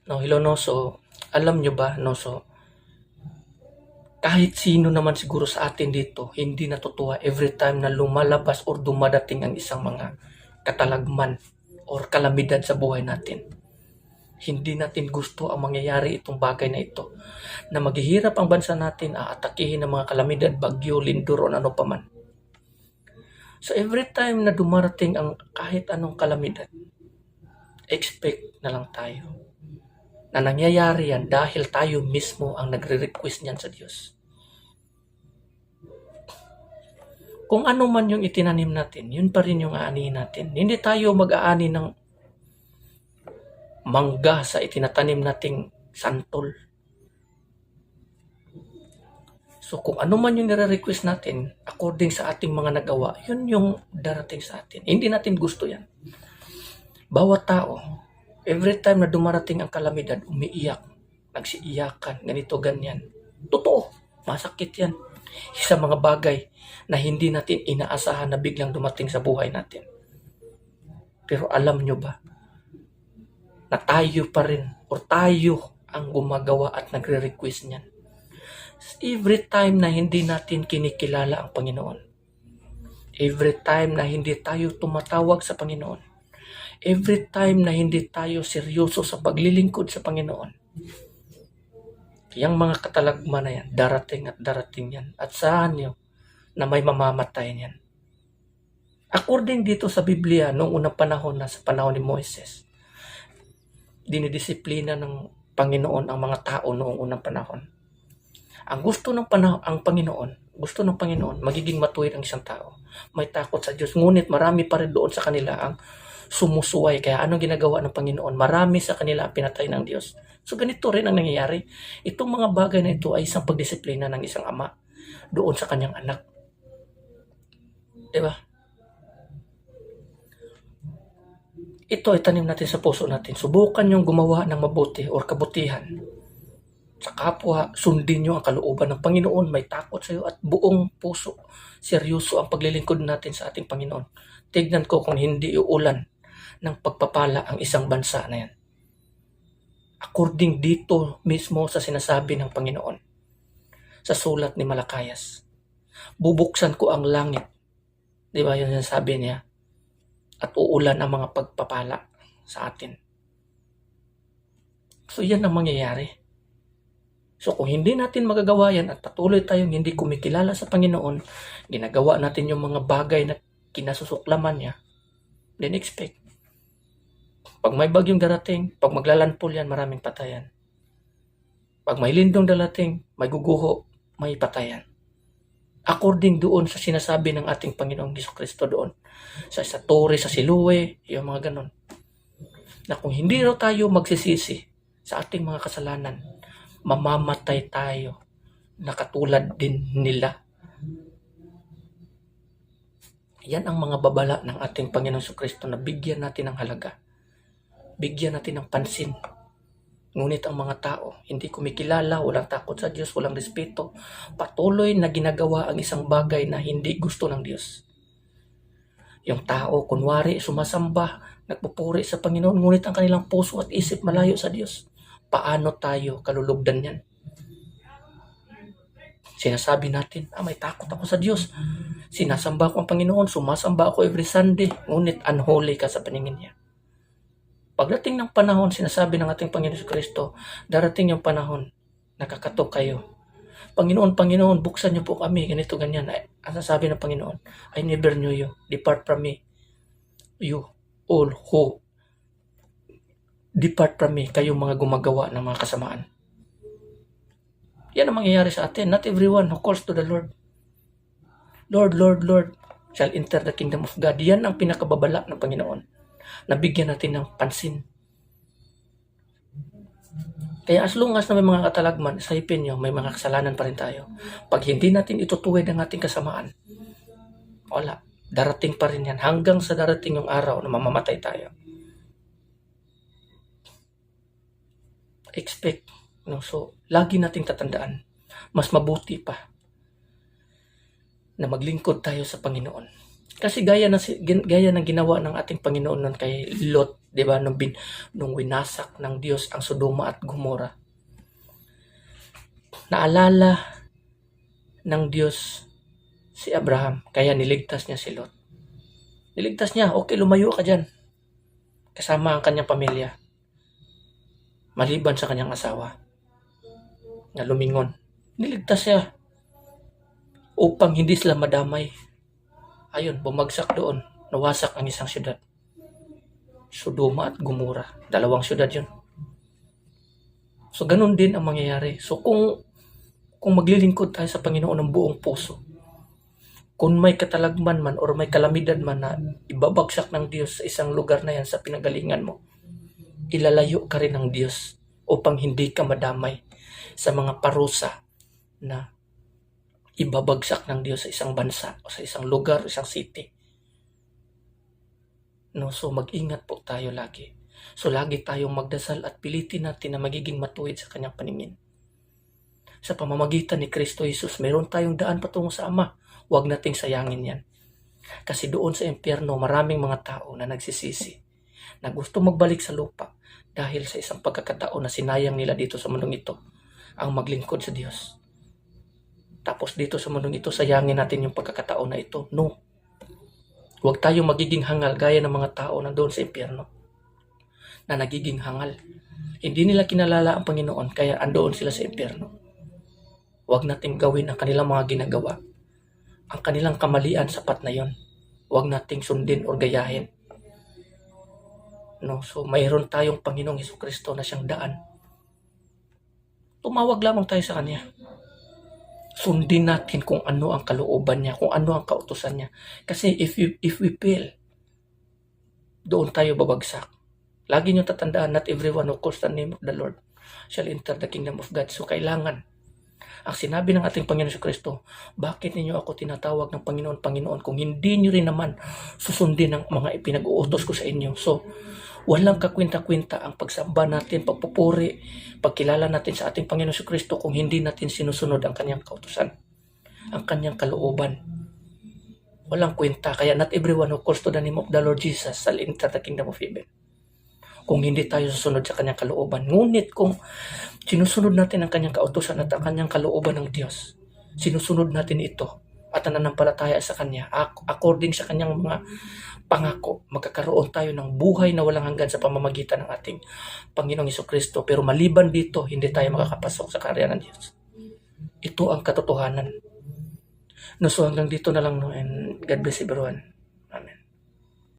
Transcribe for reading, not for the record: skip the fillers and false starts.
No, hello no, so alam nyo ba no, so kahit sino naman siguro sa atin dito, hindi natutuwa every time na lumalabas or dumadating ang isang mga katalagman or kalamidad sa buhay natin. Hindi natin gusto ang mangyayari itong bagay na ito. Na maghihirap ang bansa natin, aatakihin ng mga kalamidad, bagyo, lindor o ano paman. So every time na dumarating ang kahit anong kalamidad, expect na lang tayo na nangyayari yan dahil tayo mismo ang nagre-request niyan sa Diyos. Kung ano man yung itinanim natin, yun pa rin yung aanihin natin. Hindi tayo mag-aani ng mangga sa itinatanim nating santol. So kung ano man yung nire-request natin, according sa ating mga nagawa, yun yung darating sa atin. Hindi natin gusto yan. Bawat tao, every time na dumarating ang kalamidad, umiiyak, nagsiiyakan, ganito, ganyan. Totoo, masakit yan. Sa mga bagay na hindi natin inaasahan na biglang dumating sa buhay natin. Pero alam nyo ba, na tayo pa rin, or tayo ang gumagawa at nagre-request niyan. Every time na hindi natin kinikilala ang Panginoon, every time na hindi tayo tumatawag sa Panginoon, every time na hindi tayo seryoso sa paglilingkod sa Panginoon, yung mga katalagman na yan, darating at darating yan. At saan nyo na may mamamatay niyan? According dito sa Biblia, noong unang panahon na sa panahon ni Moises, dinidisiplina ng Panginoon ang mga tao noong unang panahon. Ang gusto ng gusto ng Panginoon, magiging matuwid ang isang tao. May takot sa Diyos. Ngunit marami pa rin doon sa kanila ang sumusuway. Kaya anong ginagawa ng Panginoon? Marami sa kanila ang pinatay ng Diyos. So ganito rin ang nangyayari. Itong mga bagay na ito ay isang pagdisiplina ng isang ama doon sa kanyang anak. Diba? Ito ay tanim natin sa puso natin. Subukan yung gumawa ng mabuti or kabutihan. Sa kapwa, sundin nyo ang kalooban ng Panginoon. May takot sa iyo at buong puso. Seryoso ang paglilingkod natin sa ating Panginoon. Tignan ko kung hindi uulan ng pagpapala ang isang bansa na yan. According dito mismo sa sinasabi ng Panginoon. Sa sulat ni Malakayas. Bubuksan ko ang langit. Di ba yun yung sabi niya? At uulan ang mga pagpapala sa atin. So yan ang mangyayari. So kung hindi natin magagawa yan at patuloy tayong hindi kumikilala sa Panginoon, ginagawa natin yung mga bagay na kinasusuklaman niya, then expect. Pag may bagyong darating, pag maglalandfall yan, maraming patayan. Pag may lindong darating, may guguho, may patayan. According doon sa sinasabi ng ating Panginoong Jesucristo doon. Sa Torre, sa Siloe, yung mga ganon. Na kung hindi raw tayo magsisisi sa ating mga kasalanan, mamamatay tayo na katulad din nila. Yan ang mga babala ng ating Panginoong Jesucristo na bigyan natin ng halaga. Bigyan natin ng pansin. Ngunit ang mga tao, hindi kumikilala, walang takot sa Diyos, walang respeto, patuloy na ginagawa ang isang bagay na hindi gusto ng Diyos. Yung tao, kunwari, sumasamba, nagpupuri sa Panginoon, ngunit ang kanilang puso at isip malayo sa Diyos. Paano tayo kalulugdan yan? Sinasabi natin, may takot ako sa Diyos. Sinasamba ko ang Panginoon, sumasamba ako every Sunday, ngunit unholy ka sa paningin niya. Pagdating ng panahon, sinasabi ng ating Panginoon Kristo, darating yung panahon, nakakatok kayo. Panginoon, Panginoon, buksan niyo po kami, ganito, ganyan. Ang sasabi ng Panginoon, I never knew you. Depart from me. You all who depart from me, kayong mga gumagawa ng mga kasamaan. Yan ang mangyayari sa atin. Not everyone who calls to the Lord. Lord, Lord, Lord, shall enter the kingdom of God. Yan ang pinakababala ng Panginoon. Nabigyan natin ng pansin. Kaya as long as na may mga katalagman, isipin nyo, may mga kasalanan pa rin tayo. Pag hindi natin itutuwid ang ating kasamaan, wala. Darating pa rin yan. Hanggang sa darating yung araw na mamamatay tayo. Expect. No? So, lagi nating tatandaan. Mas mabuti pa na maglingkod tayo sa Panginoon. Kasi gaya ng ginawa ng ating Panginoon nun kay Lot, Di ba? Nung winasak ng Diyos ang Sodoma at Gomora, naalala ng Diyos si Abraham, kaya niligtas niya si Lot. Niligtas niya, okay, lumayo ka dyan. Kasama ang kanyang pamilya. Maliban sa kanyang asawa na lumingon. Niligtas siya upang hindi sila madamay. Ayun, bumagsak doon. Nawasak ang isang syudad. Sodoma at Gomora. 2 syudad yun. So, ganun din ang mangyayari. So, kung maglilingkod tayo sa Panginoon ng buong puso, kung may katalagman man or may kalamidad man na ibabagsak ng Diyos sa isang lugar na yan sa pinagalingan mo, ilalayo ka rin ng Diyos upang hindi ka madamay sa mga parusa na ibabagsak ng Diyos sa isang bansa o sa isang lugar, isang city. No, so mag-ingat po tayo lagi. So lagi tayong magdasal at pilitin natin na magiging matuwid sa kanyang paningin. Sa pamamagitan ni Kristo Jesus, mayroon tayong daan patungo sa Ama. Huwag nating sayangin yan. Kasi doon sa impyerno, maraming mga tao na nagsisisi, na gusto magbalik sa lupa dahil sa isang pagkakataon na sinayang nila dito sa mundong ito ang maglingkod sa Diyos. Tapos dito sa mundong ito, sayangin natin yung pagkakataon na ito. No. Huwag tayong magiging hangal gaya ng mga tao na doon sa impyerno na nagiging hangal. Hindi nila kinalala ang Panginoon kaya andoon sila sa impyerno. Huwag nating gawin ang kanilang mga ginagawa. Ang kanilang kamalian, sapat na yon. Huwag nating sundin o gayahin. No, so mayroon tayong Panginoong Hesukristo na siyang daan. Tumawag lamang tayo sa Kanya. Sundin natin kung ano ang kalooban niya, kung ano ang kautusan niya. Kasi if we fail, doon tayo babagsak. Lagi niyo tatandaan, not everyone who calls the name of the Lord shall enter the kingdom of God. So kailangan, ang sinabi ng ating Panginoon si Kristo, bakit ninyo ako tinatawag ng Panginoon, Panginoon, kung hindi niyo rin naman susundin ang mga ipinag-uutos ko sa inyo. So, walang kakwinta-kwinta ang pagsamba natin, pagpupuri, pagkilala natin sa ating Panginoon si Kristo kung hindi natin sinusunod ang kanyang kautusan, ang kanyang kalooban. Walang kwenta. Kaya not everyone who calls to the name of the Lord Jesus shall enter the kingdom of heaven. Kung hindi tayo susunod sa kanyang kalooban. Ngunit kung sinusunod natin ang kanyang kautusan at ang kanyang kalooban ng Diyos, sinusunod natin ito at nananampalataya sa kanya, according sa kanyang mga pangako, magkakaroon tayo ng buhay na walang hanggan sa pamamagitan ng ating Panginoong Hesukristo. Pero maliban dito, hindi tayo makakapasok sa kaharian ng Diyos. Ito ang katotohanan. No, so hanggang dito na lang, no, and God bless everyone.